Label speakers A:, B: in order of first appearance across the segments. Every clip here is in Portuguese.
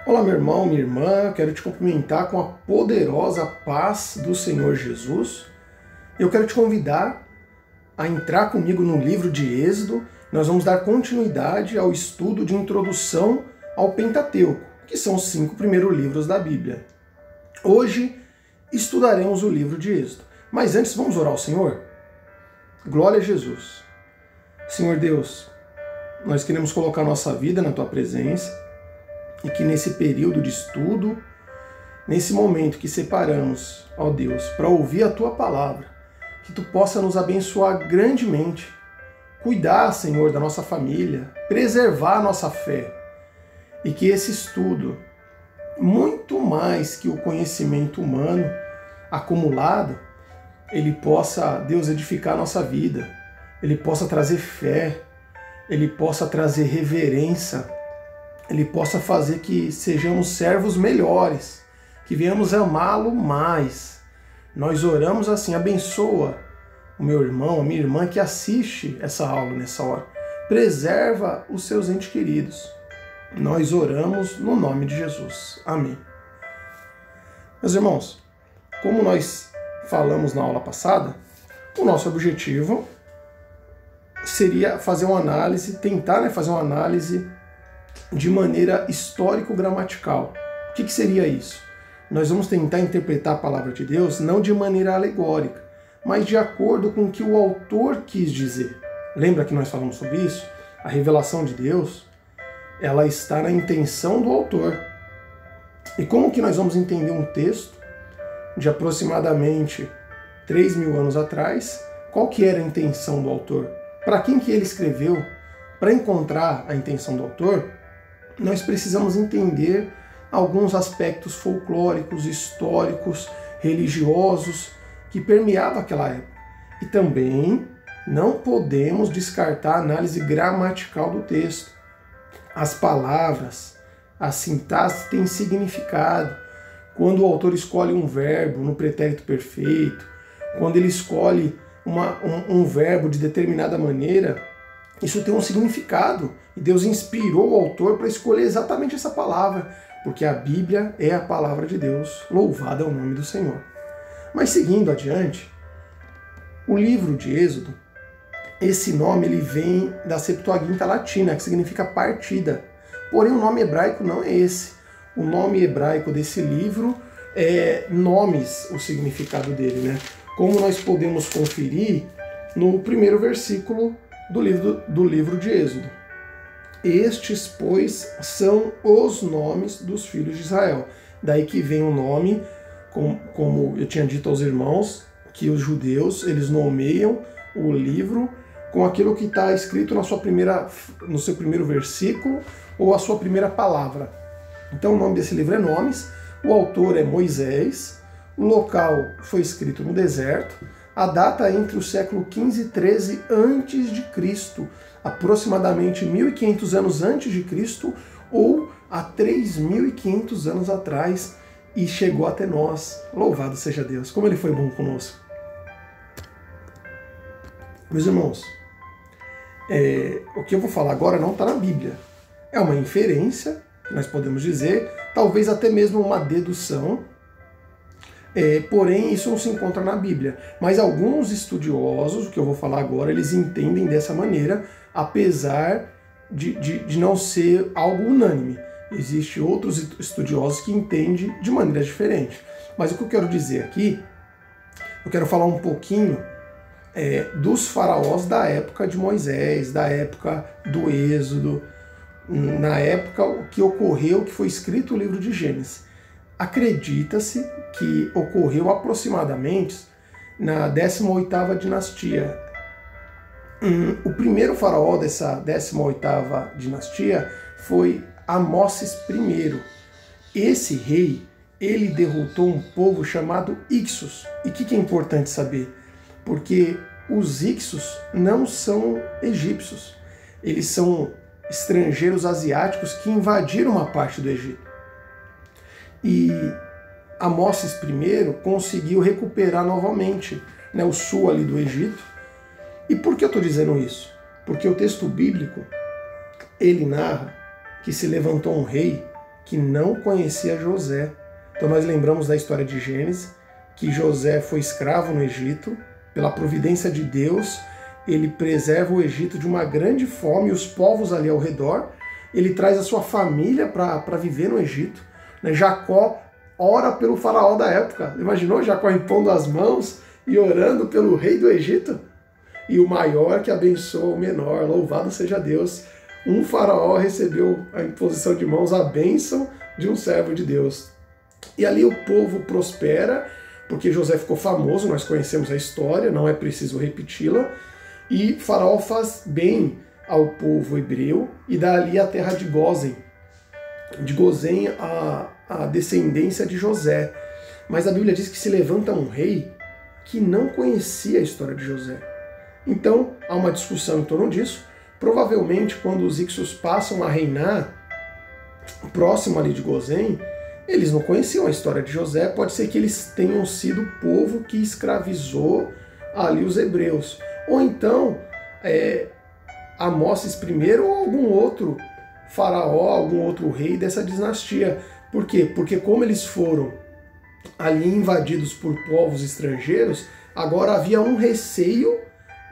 A: Olá, meu irmão, minha irmã, quero te cumprimentar com a poderosa paz do Senhor Jesus. Eu quero te convidar a entrar comigo no livro de Êxodo. Nós vamos dar continuidade ao estudo de introdução ao Pentateuco, que são os 5 primeiros livros da Bíblia. Hoje estudaremos o livro de Êxodo. Mas antes vamos orar ao Senhor? Glória a Jesus. Senhor Deus, nós queremos colocar nossa vida na Tua presença e que nesse período de estudo, nesse momento que separamos, ó Deus, para ouvir a Tua palavra, que Tu possa nos abençoar grandemente, cuidar, Senhor, da nossa família, preservar a nossa fé e que esse estudo, muito mais que o conhecimento humano acumulado, ele possa, Deus, edificar a nossa vida, ele possa trazer fé, ele possa trazer reverência, ele possa fazer que sejamos servos melhores, que venhamos amá-lo mais. Nós oramos assim, abençoa o meu irmão, a minha irmã que assiste essa aula nessa hora. Preserva os seus entes queridos. Nós oramos no nome de Jesus. Amém. Meus irmãos, como nós falamos na aula passada, o nosso objetivo seria fazer uma análise, tentar fazer uma análise de maneira histórico-gramatical. O que seria isso? Nós vamos tentar interpretar a palavra de Deus não de maneira alegórica, mas de acordo com o que o autor quis dizer. Lembra que nós falamos sobre isso? A revelação de Deus, ela está na intenção do autor. E como que nós vamos entender um texto de aproximadamente 3.000 anos atrás? Qual que era a intenção do autor? Para quem que ele escreveu? Para encontrar a intenção do autor, nós precisamos entender alguns aspectos folclóricos, históricos, religiosos que permeavam aquela época. E também não podemos descartar a análise gramatical do texto. As palavras, a sintaxe têm significado. Quando o autor escolhe um verbo no pretérito perfeito, quando ele escolhe um verbo de determinada maneira, isso tem um significado. E Deus inspirou o autor para escolher exatamente essa palavra, porque a Bíblia é a palavra de Deus. Louvado é o nome do Senhor. Mas seguindo adiante, o livro de Êxodo, esse nome ele vem da Septuaginta latina, que significa partida. Porém, o nome hebraico não é esse. O nome hebraico desse livro é nomes, o significado dele, né? Como nós podemos conferir no primeiro versículo do livro de Êxodo. Estes, pois, são os nomes dos filhos de Israel. Daí que vem o nome, como eu tinha dito aos irmãos, que os judeus, eles nomeiam o livro com aquilo que está escrito no seu primeiro versículo ou a sua primeira palavra. Então o nome desse livro é Nomes, o autor é Moisés, o local foi escrito no deserto, a data é entre o século XV e XIII a.C., aproximadamente 1.500 anos antes de Cristo ou há 3.500 anos atrás, e chegou até nós. Louvado seja Deus, como Ele foi bom conosco. Meus irmãos, o que eu vou falar agora não está na Bíblia. É uma inferência, que nós podemos dizer, talvez até mesmo uma dedução, porém isso não se encontra na Bíblia. Mas alguns estudiosos, o que eu vou falar agora, eles entendem dessa maneira, apesar de não ser algo unânime. Existem outros estudiosos que entendem de maneira diferente. Mas o que eu quero dizer aqui, eu quero falar um pouquinho dos faraós da época de Moisés, da época do Êxodo, na época que ocorreu, que foi escrito o livro de Gênesis. Acredita-se que ocorreu aproximadamente na 18ª dinastia. O primeiro faraó dessa 18ª dinastia foi Amoses I. Esse rei, ele derrotou um povo chamado Ixos. E o que é importante saber? Porque os Ixos não são egípcios. Eles são estrangeiros asiáticos que invadiram uma parte do Egito. E Amoses I conseguiu recuperar novamente, né, o sul ali do Egito. E por que eu estou dizendo isso? Porque o texto bíblico, ele narra que se levantou um rei que não conhecia José. Então nós lembramos da história de Gênesis, que José foi escravo no Egito, pela providência de Deus, ele preserva o Egito de uma grande fome, e os povos ali ao redor, ele traz a sua família para viver no Egito. Jacó ora pelo faraó da época. Imaginou Jacó impondo as mãos e orando pelo rei do Egito? E o maior que abençoa o menor, louvado seja Deus. Um faraó recebeu a imposição de mãos, a bênção de um servo de Deus. E ali o povo prospera, porque José ficou famoso, nós conhecemos a história, não é preciso repeti-la. E faraó faz bem ao povo hebreu e dá ali a terra de Gósen. De Gósen a descendência de José. Mas a Bíblia diz que se levanta um rei que não conhecia a história de José. Então há uma discussão em torno disso. Provavelmente quando os Ixos passam a reinar próximo ali de Gósen, eles não conheciam a história de José, pode ser que eles tenham sido o povo que escravizou ali os hebreus. Ou então, Amós I ou algum outro faraó, algum outro rei dessa dinastia. Por quê? Porque como eles foram ali invadidos por povos estrangeiros, agora havia um receio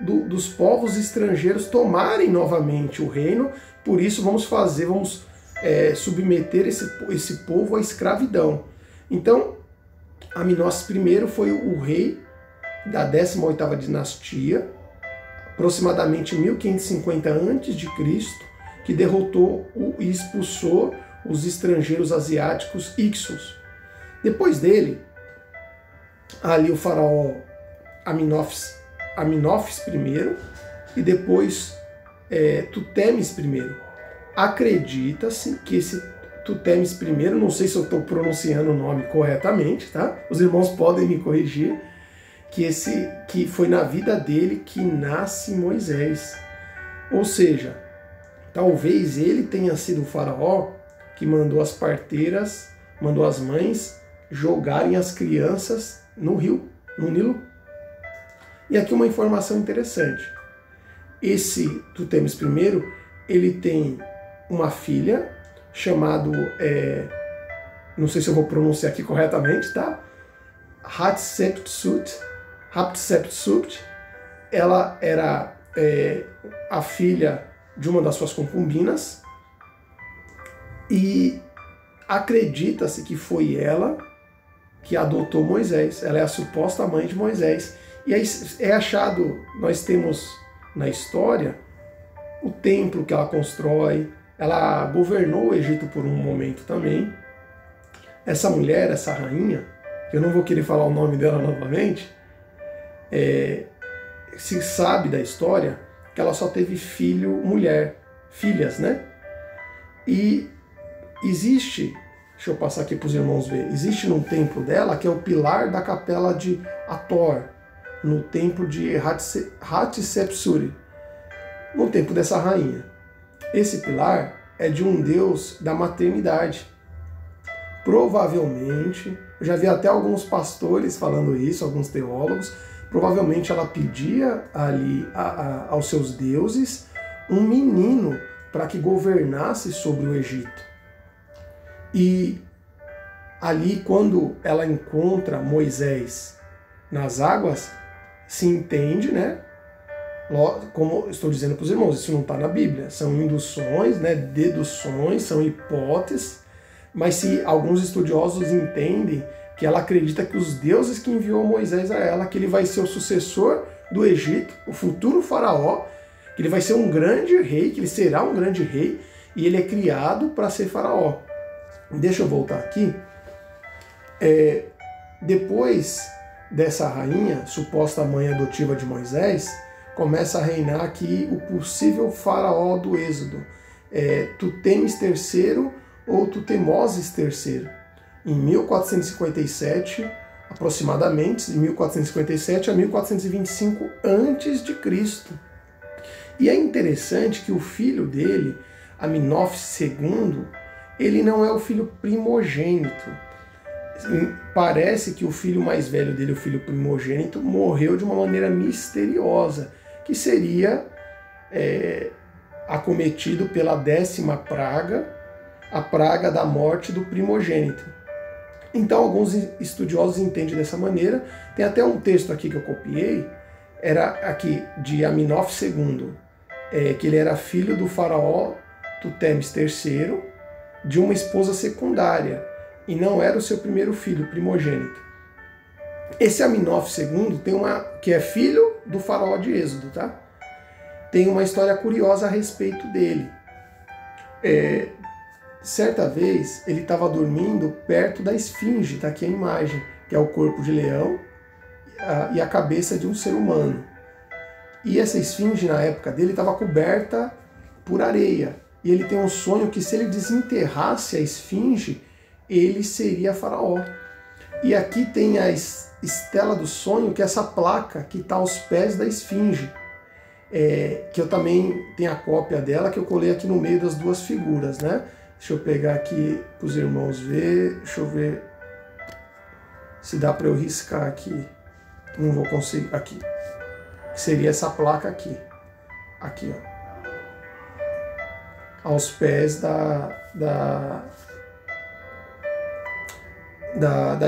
A: dos povos estrangeiros tomarem novamente o reino, por isso vamos submeter esse povo à escravidão. Então, Aminós I foi o rei da 18ª dinastia, aproximadamente 1550 a.C., que derrotou e expulsou os estrangeiros asiáticos Ixos. Depois dele, ali o faraó Amenófis I e depois Tutemis I. Acredita-se que esse Tutemis I, não sei se eu estou pronunciando o nome corretamente, tá? Os irmãos podem me corrigir, que foi na vida dele que nasce Moisés. Ou seja, talvez ele tenha sido o faraó que mandou as parteiras, mandou as mães jogarem as crianças no rio, no Nilo. E aqui uma informação interessante. Esse Tutemis I, ele tem uma filha chamada, não sei se eu vou pronunciar aqui corretamente, tá? Hatshepsut. Ela era a filha de uma das suas concubinas e acredita-se que foi ela que adotou Moisés. Ela é a suposta mãe de Moisés. E aí é achado, nós temos na história o templo que ela constrói. Ela governou o Egito por um momento também. Essa mulher, essa rainha, eu não vou querer falar o nome dela novamente, se sabe da história que ela só teve filhas, né? E existe, deixa eu passar aqui para os irmãos ver, existe no templo dela, que é o pilar da capela de Hathor, no templo de Hatshepsut, no templo dessa rainha. Esse pilar é de um deus da maternidade. Provavelmente, eu já vi até alguns pastores falando isso, alguns teólogos, provavelmente ela pedia ali aos seus deuses um menino para que governasse sobre o Egito. E ali, quando ela encontra Moisés nas águas, se entende, né? Como estou dizendo para os irmãos, isso não está na Bíblia, são induções, né, deduções, são hipóteses, mas se alguns estudiosos entendem que ela acredita que os deuses que enviou Moisés a ela, que ele vai ser o sucessor do Egito, o futuro faraó, que ele vai ser um grande rei, que ele será um grande rei, e ele é criado para ser faraó. Deixa eu voltar aqui. Depois dessa rainha, suposta mãe adotiva de Moisés, começa a reinar aqui o possível faraó do Êxodo, Tutemis III ou Tutemoses III. Em 1457, aproximadamente, de 1457 a 1425 a.C. E é interessante que o filho dele, Amenófis II, ele não é o filho primogênito. Parece que o filho mais velho dele, o filho primogênito, morreu de uma maneira misteriosa, que seria acometido pela 10ª praga, a praga da morte do primogênito. Então alguns estudiosos entendem dessa maneira. Tem até um texto aqui que eu copiei, era aqui de Aminof II, que ele era filho do faraó Tutemis III, de uma esposa secundária, e não era o seu primeiro filho, primogênito. Esse Aminof II tem que é filho do faraó de Êxodo, tá? Tem uma história curiosa a respeito dele. Certa vez ele estava dormindo perto da esfinge, tá aqui a imagem, que é o corpo de leão e a cabeça de um ser humano. E essa esfinge, na época dele, estava coberta por areia. E ele tem um sonho que se ele desenterrasse a esfinge, ele seria faraó. E aqui tem a estela do sonho, que é essa placa que está aos pés da esfinge. Que eu também tenho a cópia dela, que eu colei aqui no meio das duas figuras, né? Deixa eu pegar aqui para os irmãos ver. Deixa eu ver se dá para eu riscar aqui. Não vou conseguir. Aqui. Seria essa placa aqui. Aqui, ó. Aos pés da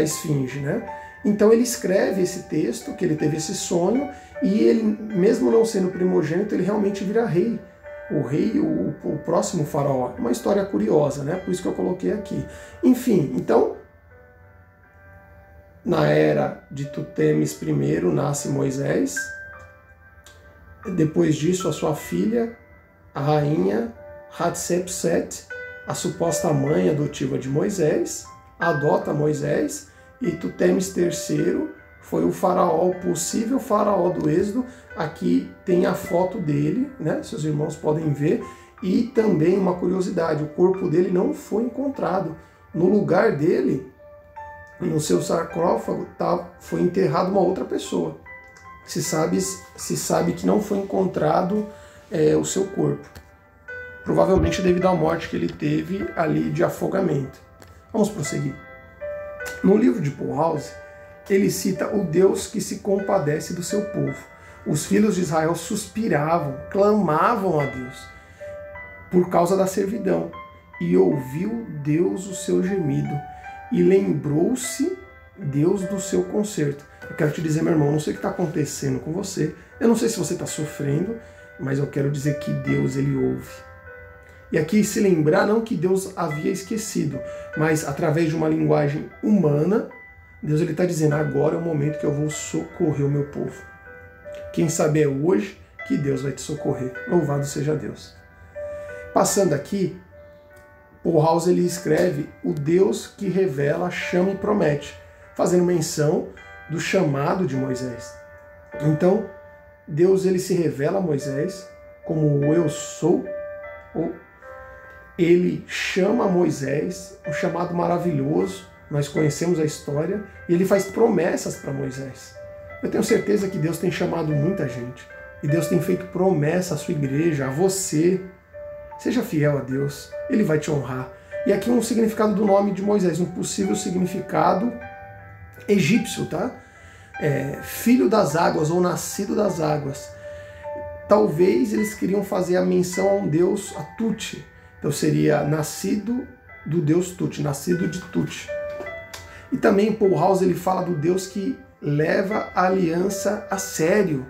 A: esfinge, né? Então ele escreve esse texto, que ele teve esse sonho, e ele, mesmo não sendo primogênito, ele realmente vira rei. O próximo faraó. Uma história curiosa, né? Por isso que eu coloquei aqui. Enfim, então, na era de Tutemis I, nasce Moisés. Depois disso, a sua filha, a rainha Hatshepsut, a suposta mãe adotiva de Moisés, adota Moisés, e Tutemis III foi o faraó, o possível faraó do Êxodo. Aqui tem a foto dele, né? Seus irmãos podem ver. E também uma curiosidade, o corpo dele não foi encontrado. No lugar dele, no seu sarcófago, foi enterrada uma outra pessoa. Se sabe que não foi encontrado o seu corpo. Provavelmente devido à morte que ele teve ali de afogamento. Vamos prosseguir. No livro de Paul House, ele cita o Deus que se compadece do seu povo. Os filhos de Israel suspiravam, clamavam a Deus por causa da servidão. E ouviu Deus o seu gemido. E lembrou-se Deus do seu conserto. Eu quero te dizer, meu irmão, não sei o que está acontecendo com você. Eu não sei se você está sofrendo, mas eu quero dizer que Deus, ele ouve. E aqui se lembrar, não que Deus havia esquecido, mas através de uma linguagem humana, Deus está dizendo, agora é o momento que eu vou socorrer o meu povo. Quem sabe é hoje que Deus vai te socorrer. Louvado seja Deus. Passando aqui, Paul House ele escreve o Deus que revela, chama e promete, fazendo menção do chamado de Moisés. Então, Deus ele se revela a Moisés como o eu sou, ele chama Moisés, um chamado maravilhoso, nós conhecemos a história, e ele faz promessas para Moisés. Eu tenho certeza que Deus tem chamado muita gente, e Deus tem feito promessa à sua igreja, a você. Seja fiel a Deus, ele vai te honrar. E aqui um significado do nome de Moisés, um possível significado egípcio, tá? Filho das águas ou nascido das águas. Talvez eles queriam fazer a menção a um deus, a Tut. Então seria nascido do deus Tut, nascido de Tut. E também Paul House ele fala do Deus que leva a aliança a sério.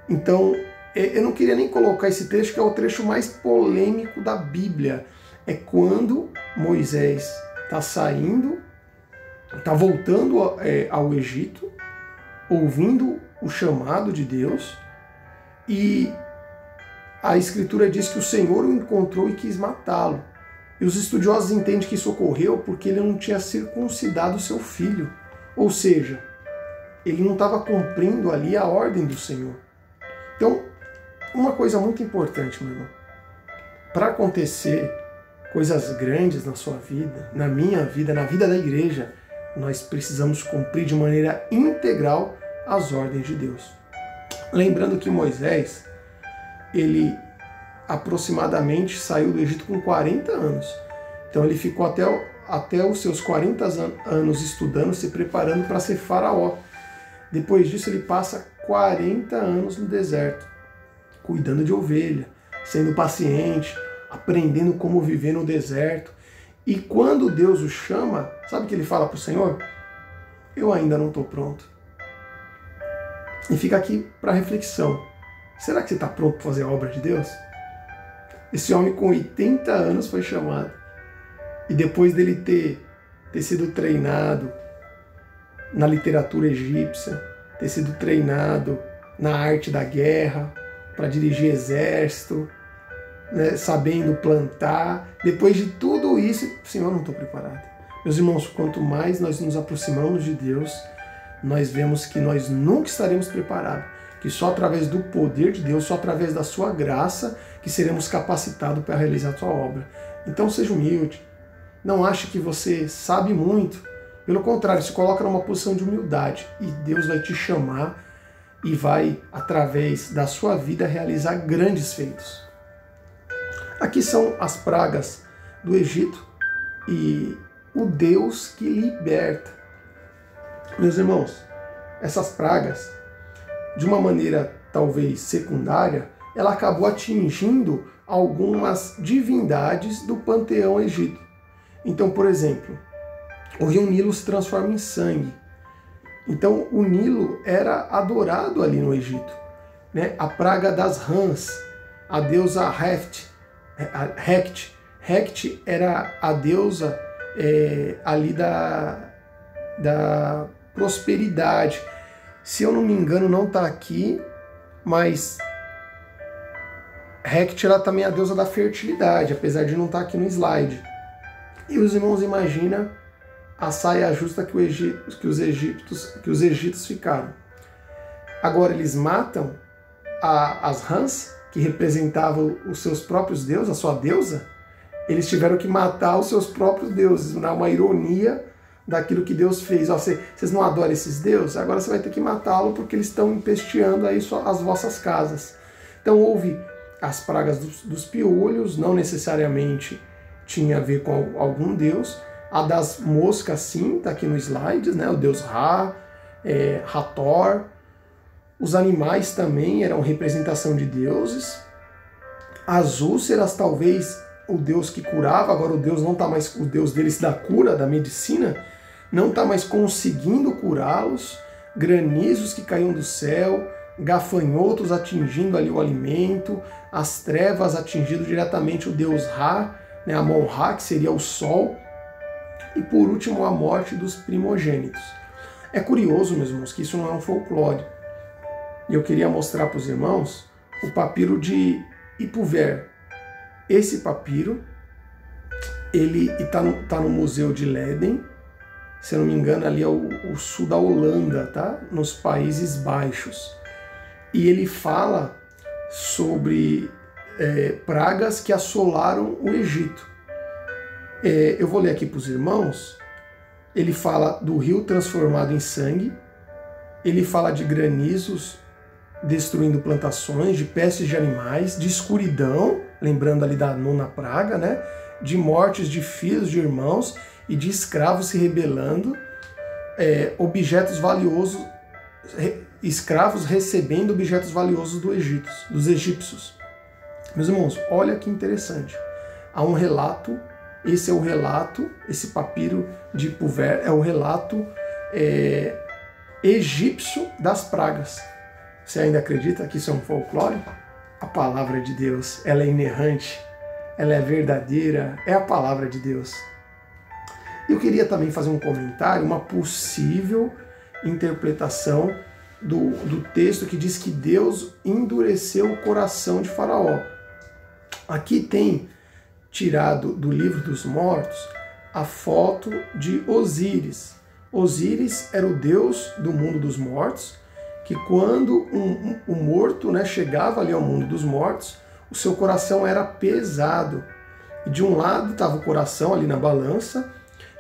A: Então, eu não queria nem colocar esse trecho, que é o trecho mais polêmico da Bíblia. É quando Moisés está saindo, está voltando ao Egito, ouvindo o chamado de Deus, e a Escritura diz que o Senhor o encontrou e quis matá-lo. E os estudiosos entendem que isso ocorreu porque ele não tinha circuncidado seu filho. Ou seja, ele não estava cumprindo ali a ordem do Senhor. Então, uma coisa muito importante, meu irmão. Para acontecer coisas grandes na sua vida, na minha vida, na vida da igreja, nós precisamos cumprir de maneira integral as ordens de Deus. Lembrando que Moisés, ele aproximadamente saiu do Egito com 40 anos. Então ele ficou até os seus 40 anos estudando, se preparando para ser faraó. Depois disso ele passa 40 anos no deserto, cuidando de ovelha, sendo paciente, aprendendo como viver no deserto. E quando Deus o chama, sabe o que ele fala para o Senhor? Eu ainda não estou pronto. E fica aqui para reflexão. Será que você está pronto para fazer a obra de Deus? Esse homem com 80 anos foi chamado. E depois dele ter sido treinado na literatura egípcia, ter sido treinado na arte da guerra, para dirigir exército, né, sabendo plantar. Depois de tudo isso, Senhor, eu não estou preparado. Meus irmãos, quanto mais nós nos aproximamos de Deus, nós vemos que nós nunca estaremos preparados, que só através do poder de Deus, só através da sua graça, que seremos capacitados para realizar a sua obra. Então seja humilde, não ache que você sabe muito, pelo contrário, se coloca numa posição de humildade e Deus vai te chamar e vai, através da sua vida, realizar grandes feitos. Aqui são as pragas do Egito e o Deus que liberta. Meus irmãos, essas pragas, de uma maneira talvez secundária, ela acabou atingindo algumas divindades do panteão egípcio. Então, por exemplo, o rio Nilo se transforma em sangue. Então, o Nilo era adorado ali no Egito, né? A praga das rãs, a deusa Hekt. Hekt era a deusa ali da prosperidade. Se eu não me engano, não está aqui, mas Hekt era também a deusa da fertilidade, apesar de não estar aqui no slide. E os irmãos imaginam a saia justa que os egípcios ficaram. Agora eles matam as rãs, que representavam os seus próprios deuses, a sua deusa. Eles tiveram que matar os seus próprios deuses, uma ironia daquilo que Deus fez. Ó, vocês não adoram esses deuses? Agora você vai ter que matá-lo porque eles estão empesteando aí as vossas casas. Então houve as pragas dos piolhos, não necessariamente tinha a ver com algum deus. A das moscas, sim, está aqui no slide, né? O deus Ra, Hathor. Os animais também eram representação de deuses. As úlceras, talvez o deus que curava, agora o deus não está mais, o deus deles da cura, da medicina, não está mais conseguindo curá-los. Granizos que caíam do céu, gafanhotos atingindo ali o alimento, as trevas atingindo diretamente o deus Ra, né? Amon-Ra, que seria o sol. E por último, a morte dos primogênitos. É curioso, meus irmãos, que isso não é um folclore. E eu queria mostrar para os irmãos o papiro de Ipuver. Esse papiro, ele está no Museu de Leiden, se eu não me engano, ali é o sul da Holanda, tá? Nos Países Baixos. E ele fala sobre pragas que assolaram o Egito. Eu vou ler aqui para os irmãos. Ele fala do rio transformado em sangue, ele fala de granizos destruindo plantações, de pestes de animais, de escuridão, lembrando ali da nona praga, né? De mortes de filhos de irmãos e de escravos se rebelando, objetos valiosos, escravos recebendo objetos valiosos dos egípcios. Meus irmãos, olha que interessante. Há um relato. Esse é o relato, esse papiro de Ipuver é o relato egípcio das pragas. Você ainda acredita que isso é um folclore? A palavra de Deus, ela é inerrante, ela é verdadeira, é a palavra de Deus. Eu queria também fazer um comentário, uma possível interpretação do texto que diz que Deus endureceu o coração de Faraó. Aqui tem tirado do livro dos mortos a foto de Osíris. Osíris era o deus do mundo dos mortos, que quando um morto, né, chegava ali ao mundo dos mortos, o seu coração era pesado. E de um lado estava o coração ali na balança,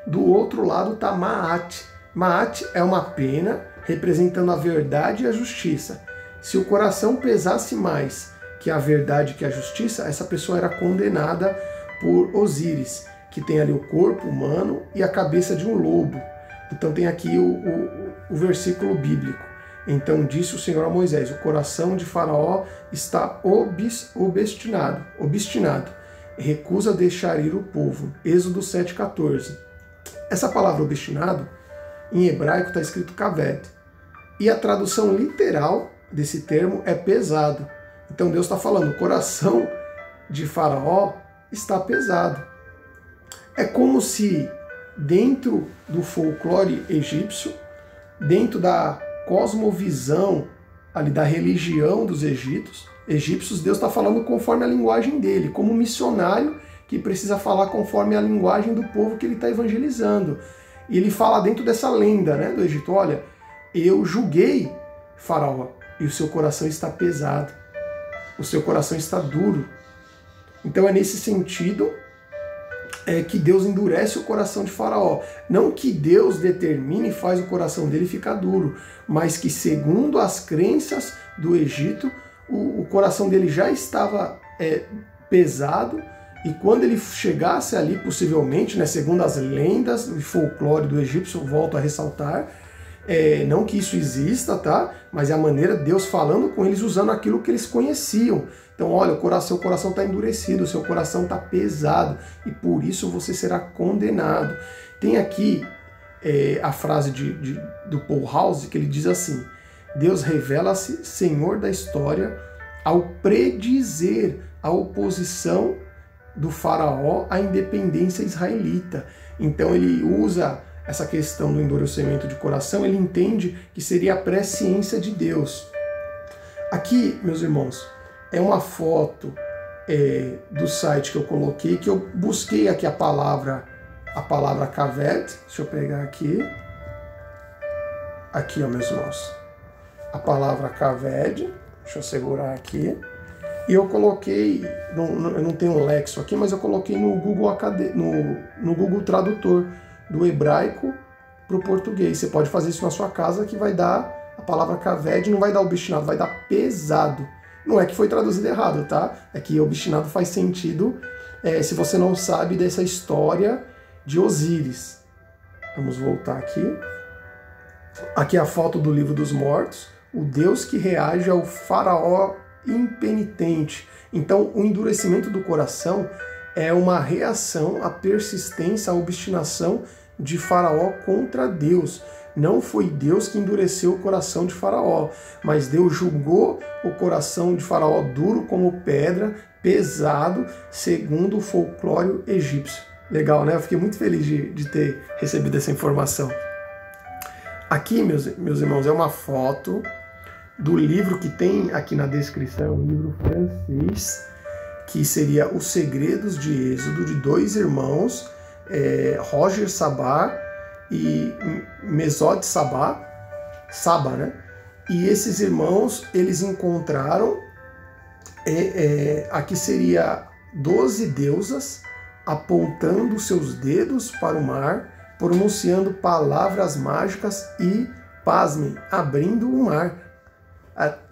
A: do outro lado está Maat. Maat é uma pena representando a verdade e a justiça. Se o coração pesasse mais que a verdade e que a justiça, essa pessoa era condenada por Osíris, que tem ali o corpo humano e a cabeça de um lobo. Então tem aqui o versículo bíblico. Então disse o Senhor a Moisés: o coração de Faraó está obstinado. recusa deixar ir o povo. Êxodo 7,14. Essa palavra obstinado, em hebraico está escrito kaved. E a tradução literal desse termo é pesado. Então Deus está falando, o coração de Faraó está pesado. É como se dentro do folclore egípcio, dentro da cosmovisão ali da religião dos egípcios, Deus está falando conforme a linguagem dele, como um missionário que precisa falar conforme a linguagem do povo que ele está evangelizando. E ele fala dentro dessa lenda, né, do Egito, olha, eu julguei Faraó e o seu coração está pesado, o seu coração está duro. Então é nesse sentido que Deus endurece o coração de Faraó. Não que Deus determine e faz o coração dele ficar duro, mas que segundo as crenças do Egito, o coração dele já estava pesado, e quando ele chegasse ali, possivelmente, né, segundo as lendas e folclore do egípcio, volto a ressaltar, não que isso exista, tá? Mas é a maneira de Deus falando com eles, usando aquilo que eles conheciam. Então, olha, seu coração está endurecido, o seu coração está pesado, e por isso você será condenado. Tem aqui a frase do Paul House, que ele diz assim: Deus revela-se Senhor da história ao predizer a oposição do Faraó à independência israelita. Então ele usa essa questão do endurecimento de coração, ele entende que seria a presciência de Deus. Aqui, meus irmãos, é uma foto do site que eu coloquei, que eu busquei aqui a palavra kaved. Deixa eu pegar aqui. Aqui, ó, meus irmãos. A palavra kaved. Deixa eu segurar aqui. E eu coloquei, eu não tenho um lexo aqui, mas eu coloquei no Google no Google Tradutor, do hebraico para o português. Você pode fazer isso na sua casa, que vai dar a palavra kaved, não vai dar obstinado, vai dar pesado. Não é que foi traduzido errado, tá? É que obstinado faz sentido se você não sabe dessa história de Osíris. Vamos voltar aqui. Aqui é a foto do Livro dos Mortos, o Deus que reage ao Faraó impenitente. Então, o endurecimento do coração é uma reação à persistência, à obstinação de Faraó contra Deus. Não foi Deus que endureceu o coração de Faraó, mas Deus julgou o coração de Faraó duro como pedra, pesado, segundo o folclore egípcio. Legal, né? Eu fiquei muito feliz de ter recebido essa informação. Aqui, meus irmãos, é uma foto do livro que tem aqui na descrição, um livro francês, que seria Os Segredos de Êxodo, de dois irmãos, Roger Sabah e Mesod Sabah, né? E esses irmãos, eles encontraram, aqui seria 12 deusas apontando seus dedos para o mar, pronunciando palavras mágicas e, pasmem, abrindo o mar,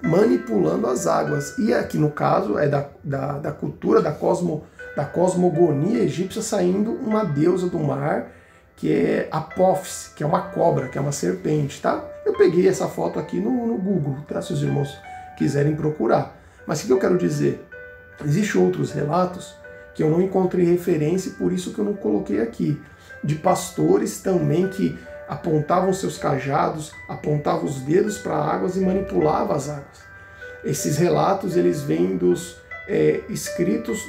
A: manipulando as águas. E aqui no caso é da cultura, da cosmogonia egípcia, saindo uma deusa do mar, que é Apófis, que é uma cobra, que é uma serpente, tá? Eu peguei essa foto aqui no Google, tá? Se os irmãos quiserem procurar. Mas o que eu quero dizer? Existem outros relatos que eu não encontrei referência, e por isso que eu não coloquei aqui, de pastores também que apontavam seus cajados, apontavam os dedos para águas e manipulavam as águas. Esses relatos, eles vêm dos escritos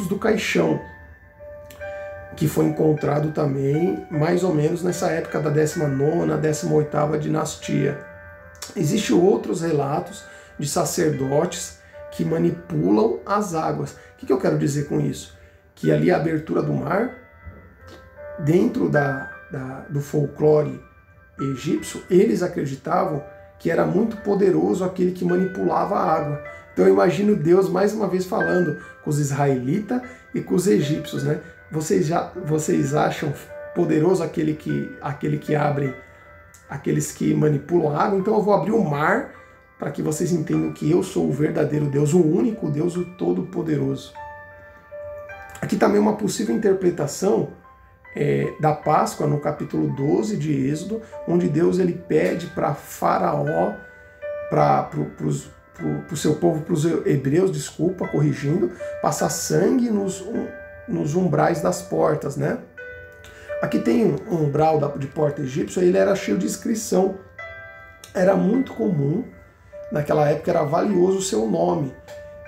A: do Caixão, que foi encontrado também mais ou menos nessa época da 19ª, 18ª dinastia. Existem outros relatos de sacerdotes que manipulam as águas. O que eu quero dizer com isso? Que ali a abertura do mar, dentro do folclore egípcio, eles acreditavam que era muito poderoso aquele que manipulava a água. Então eu imagino Deus mais uma vez falando com os israelitas e com os egípcios, né? Vocês acham poderoso aquele que abre, aqueles que manipulam a água? Então eu vou abrir o mar para que vocês entendam que eu sou o verdadeiro Deus, o único Deus, o Todo-Poderoso. Aqui também uma possível interpretação da Páscoa, no capítulo 12 de Êxodo, onde Deus ele pede para Faraó, para para o seu povo, para os hebreus, desculpa, corrigindo, passar sangue nos umbrais das portas, né? Aqui tem um umbral de porta egípcio, ele era cheio de inscrição. Era muito comum, naquela época era valioso o seu nome.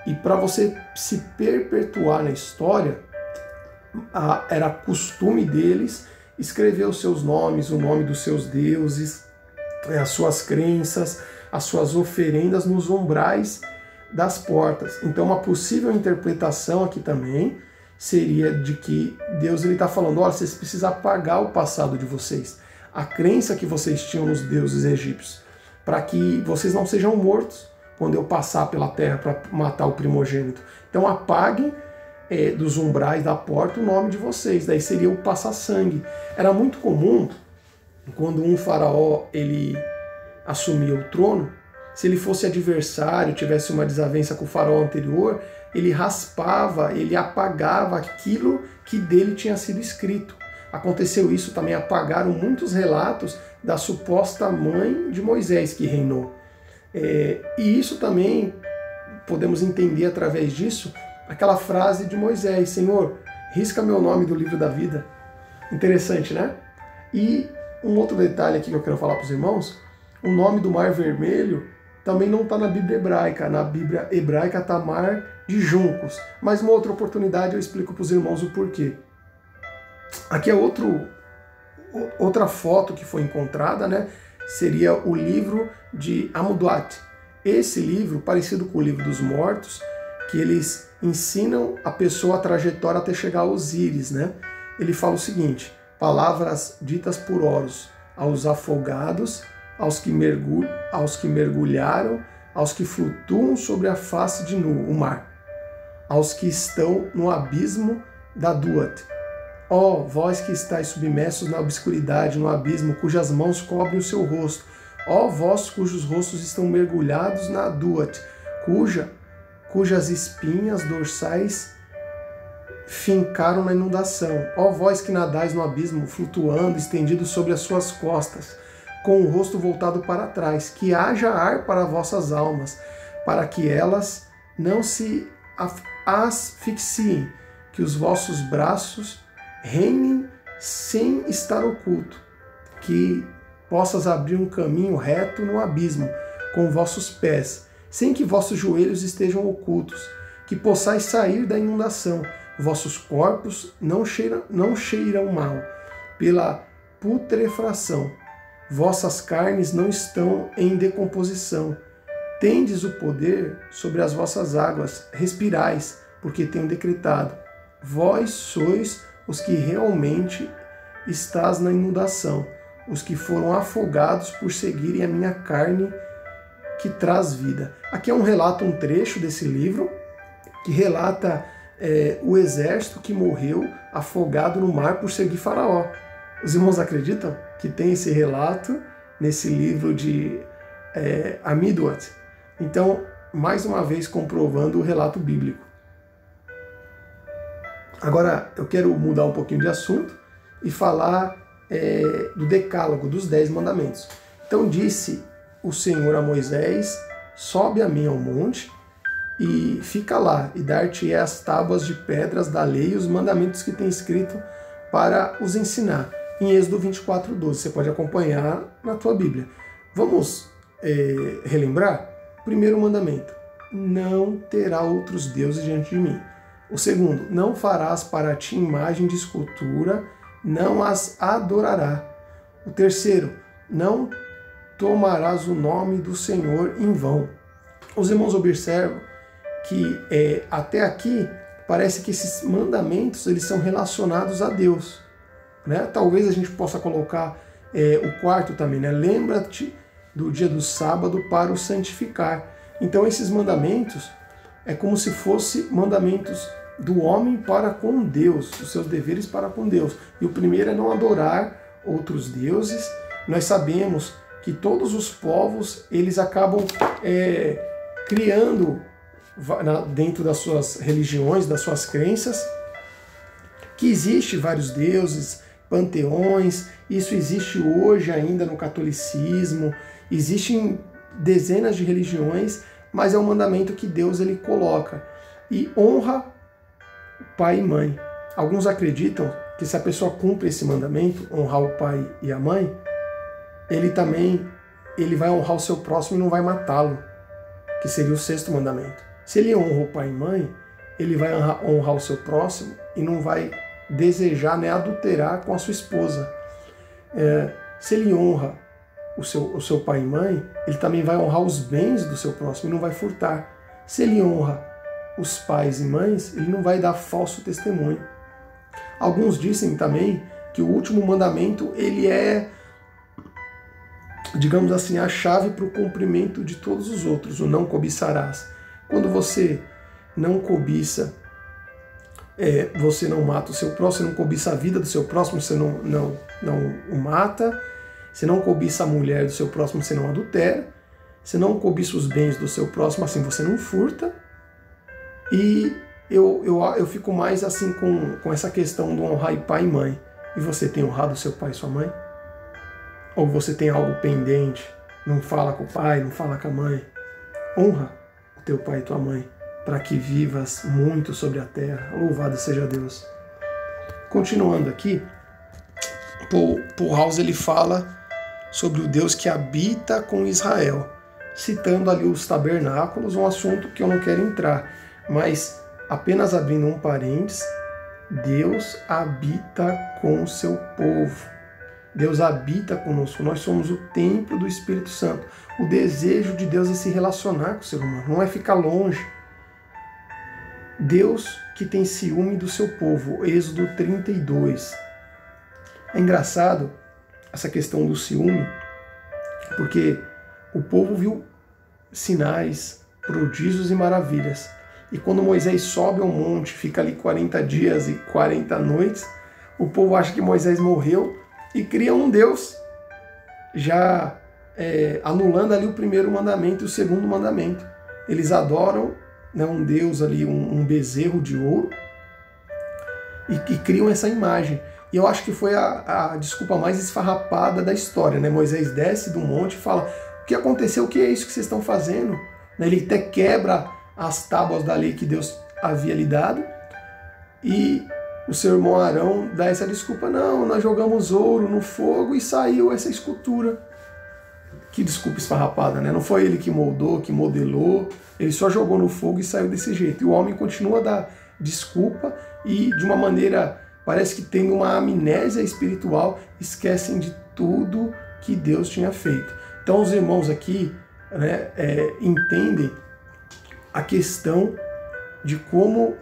A: E para você se perpetuar na história, era costume deles escrever os seus nomes, o nome dos seus deuses, as suas crenças, as suas oferendas nos umbrais das portas. Então uma possível interpretação aqui também seria de que Deus está falando, olha, vocês precisam apagar o passado de vocês, a crença que vocês tinham nos deuses egípcios, para que vocês não sejam mortos quando eu passar pela terra para matar o primogênito. Então apaguem dos umbrais da porta o nome de vocês, daí seria o passar-sangue. Era muito comum, quando um faraó ele assumia o trono, se ele fosse adversário, tivesse uma desavença com o faraó anterior, ele raspava, ele apagava aquilo que dele tinha sido escrito. Aconteceu isso também, apagaram muitos relatos da suposta mãe de Moisés que reinou. E isso também podemos entender através disso, aquela frase de Moisés, Senhor, risca meu nome do livro da vida. Interessante, né? E um outro detalhe aqui que eu quero falar para os irmãos, o nome do Mar Vermelho também não está na Bíblia hebraica. Na Bíblia hebraica está Mar de Juncos. Mas uma outra oportunidade eu explico para os irmãos o porquê. Aqui é outra foto que foi encontrada, né? Seria o livro de Amudat. Esse livro, parecido com o livro dos mortos, que eles ensinam a pessoa a trajetória até chegar a Osíris, né? Ele fala o seguinte, palavras ditas por Horus, aos afogados, aos que mergulharam, aos que flutuam sobre a face de o mar, aos que estão no abismo da Duat. Ó, vós que estáis submersos na obscuridade, no abismo, cujas mãos cobrem o seu rosto. Ó, vós cujos rostos estão mergulhados na Duat, cujas espinhas dorsais fincaram na inundação. Ó, vós que nadais no abismo, flutuando, estendidos sobre as suas costas, com o rosto voltado para trás, que haja ar para vossas almas, para que elas não se asfixiem, que os vossos braços reinem sem estar oculto, que possas abrir um caminho reto no abismo com vossos pés, sem que vossos joelhos estejam ocultos, que possais sair da inundação, vossos corpos não cheiram mal pela putrefação, vossas carnes não estão em decomposição, tendes o poder sobre as vossas águas, respirais, porque tenho decretado, vós sois os que realmente estás na inundação, os que foram afogados por seguirem a minha carne que traz vida. Aqui é um relato, um trecho desse livro, que relata o exército que morreu afogado no mar por seguir Faraó. Os irmãos acreditam que tem esse relato nesse livro de Amiduat? Então, mais uma vez comprovando o relato bíblico. Agora eu quero mudar um pouquinho de assunto e falar do decálogo, dos 10 mandamentos. Então disse o Senhor a Moisés, sobe a mim ao monte e fica lá, e dar-te as tábuas de pedras da lei e os mandamentos que tem escrito para os ensinar. Em Êxodo 24:12, você pode acompanhar na tua Bíblia. Vamos relembrar? Primeiro mandamento, não terá outros deuses diante de mim. O segundo, não farás para ti imagem de escultura, não as adorará. O terceiro, não tomarás o nome do Senhor em vão. Os irmãos observam que até aqui parece que esses mandamentos eles são relacionados a Deus, né? Talvez a gente possa colocar o quarto também, né? Lembra-te do dia do sábado para o santificar. Então esses mandamentos é como se fossem mandamentos do homem para com Deus, os seus deveres para com Deus. E o primeiro é não adorar outros deuses. Nós sabemos que todos os povos eles acabam criando dentro das suas religiões, das suas crenças, que existe vários deuses, panteões. Isso existe hoje ainda no catolicismo. Existem dezenas de religiões mas é um mandamento que Deus ele coloca. E honra pai e mãe. Alguns acreditam que se a pessoa cumpre esse mandamento, honrar o pai e a mãe, ele vai honrar o seu próximo e não vai matá-lo, que seria o 6º mandamento. Se ele honra o pai e mãe, ele vai honrar o seu próximo e não vai desejar, né, adulterar com a sua esposa. Se ele honra o seu pai e mãe, ele também vai honrar os bens do seu próximo e não vai furtar. Se ele honra os pais e mães, ele não vai dar falso testemunho. Alguns dizem também que o último mandamento ele é, digamos assim, a chave para o cumprimento de todos os outros, o não cobiçarás. Quando você não cobiça, você não mata o seu próximo, você não cobiça a vida do seu próximo, você não o mata, você não cobiça a mulher do seu próximo, você não adultera, você não cobiça os bens do seu próximo, assim você não furta. E eu fico mais assim com essa questão do honrar pai e mãe. E você tem honrado seu pai e sua mãe? Ou você tem algo pendente? Não fala com o pai, não fala com a mãe? Honra o teu pai e tua mãe, para que vivas muito sobre a terra. Louvado seja Deus. Continuando aqui, Paul House ele fala sobre o Deus que habita com Israel, citando ali os tabernáculos, um assunto que eu não quero entrar, mas apenas abrindo um parênteses, Deus habita com o seu povo. Deus habita conosco, nós somos o templo do Espírito Santo. O desejo de Deus é se relacionar com o ser humano, não é ficar longe. Deus que tem ciúme do seu povo, Êxodo 32. É engraçado essa questão do ciúme, porque o povo viu sinais, prodígios e maravilhas. E quando Moisés sobe ao monte, fica ali 40 dias e 40 noites, o povo acha que Moisés morreu e cria um Deus, já anulando ali o 1º mandamento e o 2º mandamento. Eles adoram, né, um Deus ali, um bezerro de ouro, e criam essa imagem. E eu acho que foi a desculpa mais esfarrapada da história, né? Moisés desce do monte e fala: o que aconteceu? O que é isso que vocês estão fazendo? Ele até quebra as tábuas da lei que Deus havia lhe dado, e o seu irmão Arão dá essa desculpa: não, nós jogamos ouro no fogo e saiu essa escultura. Que desculpa esfarrapada, né? Não foi ele que moldou, que modelou, ele só jogou no fogo e saiu desse jeito. E o homem continua a dar desculpa e, de uma maneira, parece que tem uma amnésia espiritual, esquecem de tudo que Deus tinha feito. Então os irmãos aqui, né, entendem a questão de como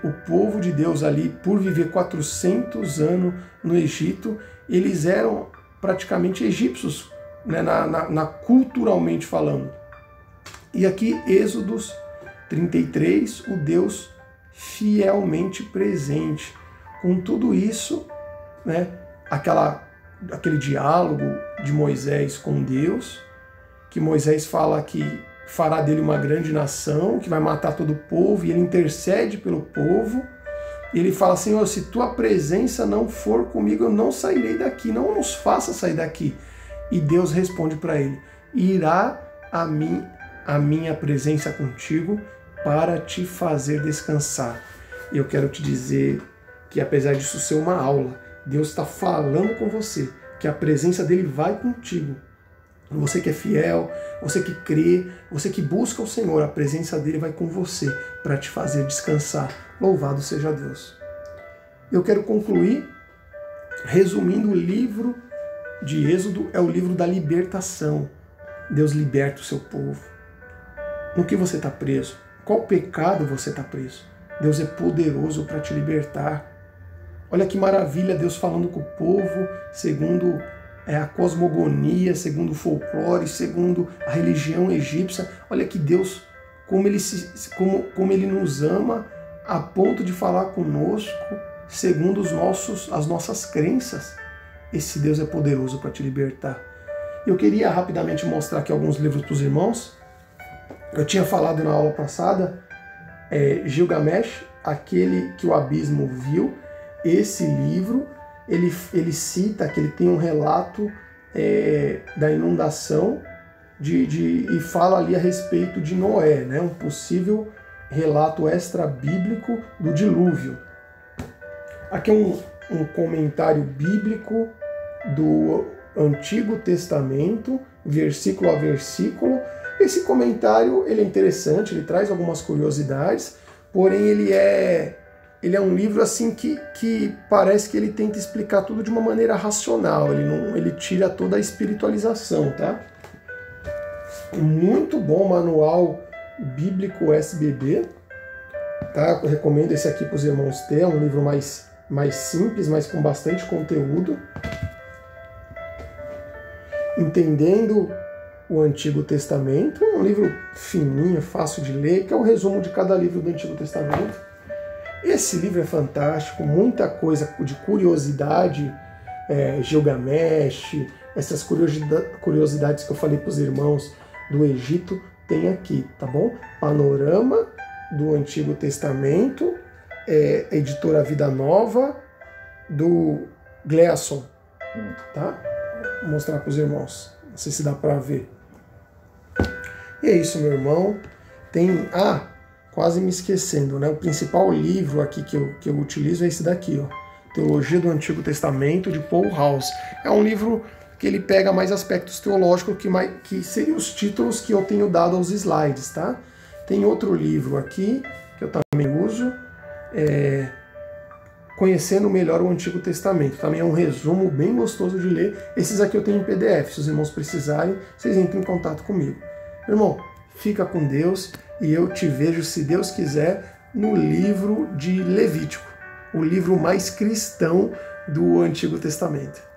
A: o povo de Deus ali, por viver 400 anos no Egito, eles eram praticamente egípcios, né, culturalmente falando. E aqui, Êxodos 33, o Deus fielmente presente. Com tudo isso, né, aquele diálogo de Moisés com Deus, que Moisés fala que fará dele uma grande nação, que vai matar todo o povo, e ele intercede pelo povo, e ele fala: Senhor, se tua presença não for comigo, eu não sairei daqui, não nos faça sair daqui. E Deus responde para ele: irá a minha presença contigo para te fazer descansar. E eu quero te dizer que, apesar disso ser uma aula, Deus está falando com você, que a presença dele vai contigo. Você que é fiel, você que crê, você que busca o Senhor, a presença dele vai com você para te fazer descansar. Louvado seja Deus. Eu quero concluir resumindo: o livro de Êxodo é o livro da libertação. Deus liberta o seu povo. No que você está preso? Qual pecado você está preso? Deus é poderoso para te libertar. Olha que maravilha, Deus falando com o povo segundo a cosmogonia, segundo o folclore, segundo a religião egípcia. Olha que Deus, como ele nos ama a ponto de falar conosco segundo as nossas crenças. Esse Deus é poderoso para te libertar. Eu queria rapidamente mostrar aqui alguns livros para os irmãos. Eu tinha falado na aula passada, Gilgamesh, aquele que o abismo viu. Esse livro, ele cita que ele tem um relato da inundação e fala ali a respeito de Noé, né? Um possível relato extra-bíblico do dilúvio. Aqui é um comentário bíblico do Antigo Testamento, versículo a versículo. Esse comentário ele é interessante, ele traz algumas curiosidades, porém ele é um livro assim que parece que ele tenta explicar tudo de uma maneira racional, ele tira toda a espiritualização, tá? Muito bom manual bíblico SBB, tá? Eu recomendo esse aqui para os irmãos ter, é um livro mais simples, mas com bastante conteúdo. Entendendo o Antigo Testamento, um livro fininho, fácil de ler, que é o resumo de cada livro do Antigo Testamento. Esse livro é fantástico, muita coisa de curiosidade, Gilgamesh, essas curiosidades que eu falei para os irmãos do Egito, tem aqui, tá bom? Panorama do Antigo Testamento, editora Vida Nova, do Gleason, tá? Vou mostrar para os irmãos, não sei se dá para ver. E é isso, meu irmão. Tem... quase me esquecendo, né? O principal livro aqui que eu utilizo é esse daqui, ó. Teologia do Antigo Testamento, de Paul House. É um livro que ele pega mais aspectos teológicos que seriam os títulos que eu tenho dado aos slides, tá? Tem outro livro aqui, que eu também uso, Conhecendo Melhor o Antigo Testamento. Também é um resumo bem gostoso de ler. Esses aqui eu tenho em PDF, se os irmãos precisarem, vocês entrem em contato comigo. Irmão, fica com Deus e eu te vejo, se Deus quiser, no livro de Levítico, o livro mais cristão do Antigo Testamento.